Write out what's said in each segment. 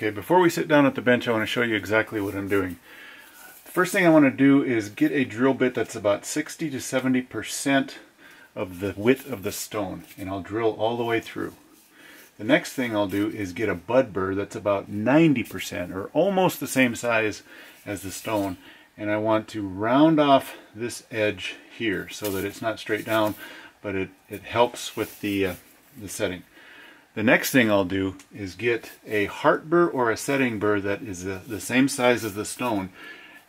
Okay, before we sit down at the bench, I want to show you exactly what I'm doing. The first thing I want to do is get a drill bit that's about 60 to 70% of the width of the stone, and I'll drill all the way through. The next thing I'll do is get a bud burr that's about 90% or almost the same size as the stone, and I want to round off this edge here so that it's not straight down, but it helps with the setting. The next thing I'll do is get a heart burr or a setting burr that is the same size as the stone,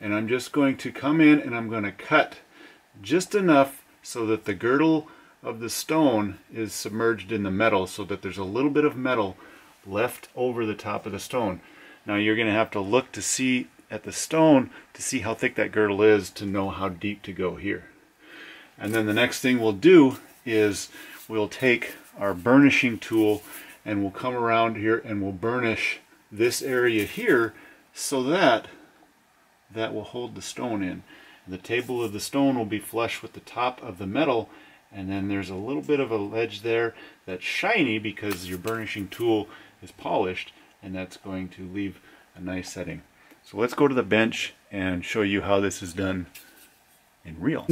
and I'm just going to come in and I'm going to cut just enough so that the girdle of the stone is submerged in the metal, so that there's a little bit of metal left over the top of the stone. Now you're going to have to look to see at the stone to see how thick that girdle is to know how deep to go here. And then the next thing we'll do is we'll take our burnishing tool and we'll come around here and we'll burnish this area here so that will hold the stone in. The table of the stone will be flush with the top of the metal, and then there's a little bit of a ledge there that's shiny because your burnishing tool is polished, and that's going to leave a nice setting. So let's go to the bench and show you how this is done in real.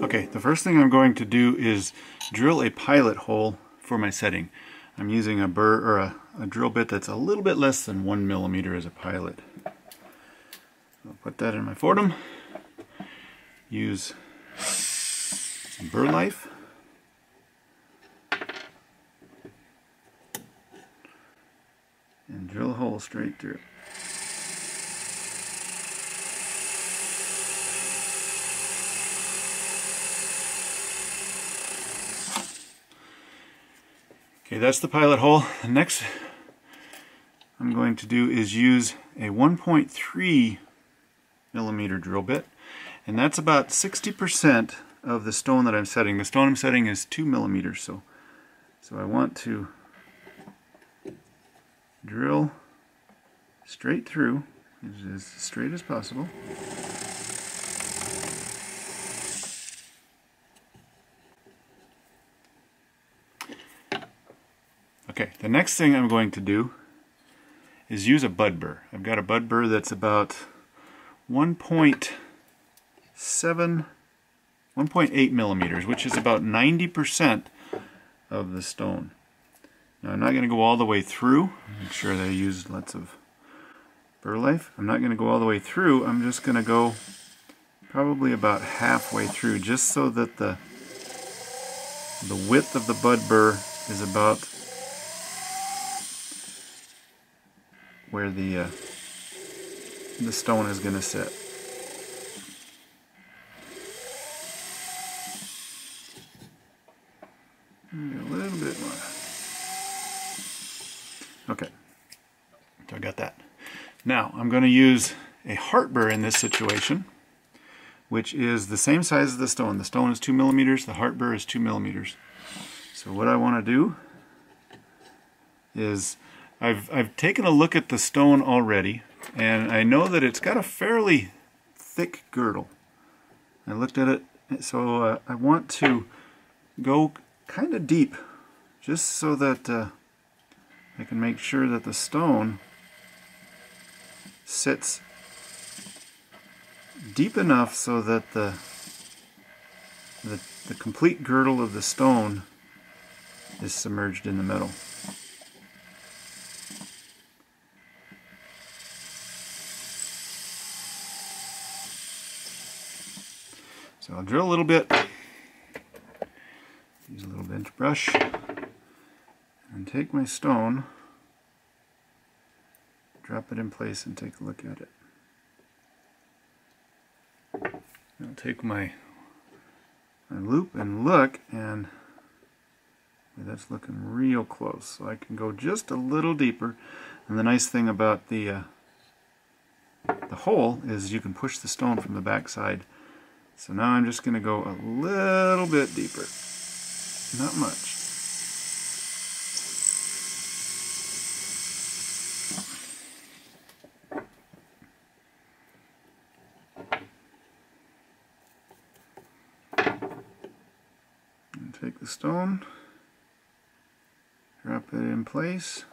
Okay, the first thing I'm going to do is drill a pilot hole for my setting. I'm using a burr or a drill bit that's a little bit less than 1 millimeter as a pilot. I'll put that in my Fordham. Use some burr life. And drill a hole straight through. Okay, that's the pilot hole. The next I'm going to do is use a 1.3 millimeter drill bit, and that's about 60% of the stone that I'm setting. The stone I'm setting is 2 millimeters, so I want to drill straight through, as straight as possible. Okay, the next thing I'm going to do is use a bud burr. I've got a bud burr that's about 1.8 millimeters, which is about 90% of the stone. Now I'm not going to go all the way through. Make sure that I use lots of burr life. I'm not going to go all the way through. I'm just going to go probably about halfway through, just so that the width of the bud burr is about where the stone is going to sit. A little bit more. Okay, so I got that. Now I'm going to use a heart burr in this situation, which is the same size as the stone. The stone is 2 millimeters, the heart burr is 2 millimeters. So what I want to do is I've taken a look at the stone already, and I know that it's got a fairly thick girdle. I looked at it, so I want to go kind of deep, just so that I can make sure that the stone sits deep enough so that the complete girdle of the stone is submerged in the metal. So I'll drill a little bit, use a little bench brush, and take my stone, drop it in place and take a look at it. I'll take my loop and look, and that's looking real close. So I can go just a little deeper, and the nice thing about the hole is you can push the stone from the back side. So now I'm just going to go a little bit deeper. Not much. And take the stone, drop it in place,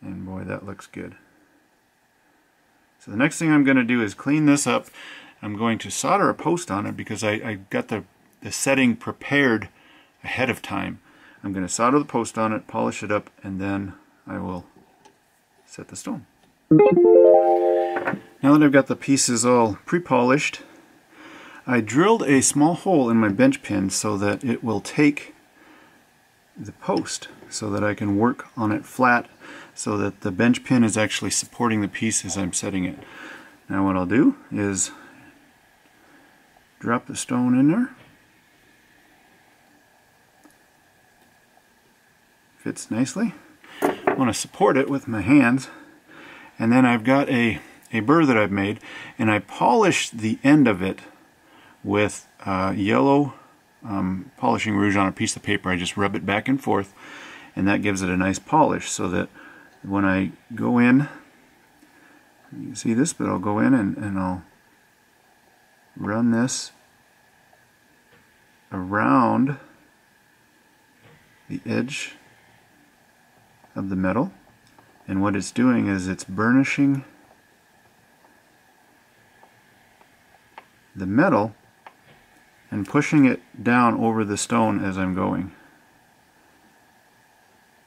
And boy, that looks good. So the next thing I'm going to do is clean this up. I'm going to solder a post on it because I got the setting prepared ahead of time. I'm going to solder the post on it, polish it up, and then I will set the stone. Now that I've got the pieces all pre-polished, I drilled a small hole in my bench pin so that it will take the post, so that I can work on it flat, so that the bench pin is actually supporting the piece as I'm setting it. Now what I'll do is drop the stone in there. Fits nicely. I want to support it with my hands, and then I've got a burr that I've made, and I polished the end of it with yellow polishing rouge on a piece of paper. I just rub it back and forth, and that gives it a nice polish, so that when I go in, you can see this, but I'll go in and I'll run this around the edge of the metal, and what it's doing is it's burnishing the metal and pushing it down over the stone as I'm going.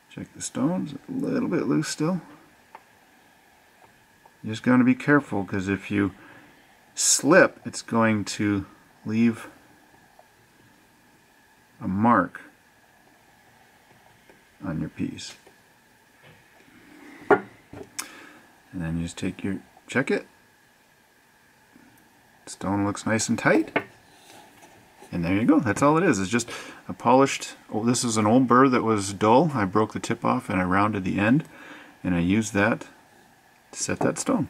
Check the stones, a little bit loose still. You just got to be careful, because if you slip, it's going to leave a mark on your piece. And then you just take your, check it. Stone looks nice and tight. And there you go. That's all it is. It's just a polished, oh, this is an old burr that was dull. I broke the tip off and I rounded the end, and I used that to set that stone.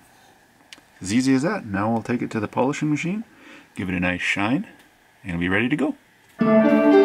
As easy as that. Now we'll take it to the polishing machine, give it a nice shine, and it'll be ready to go.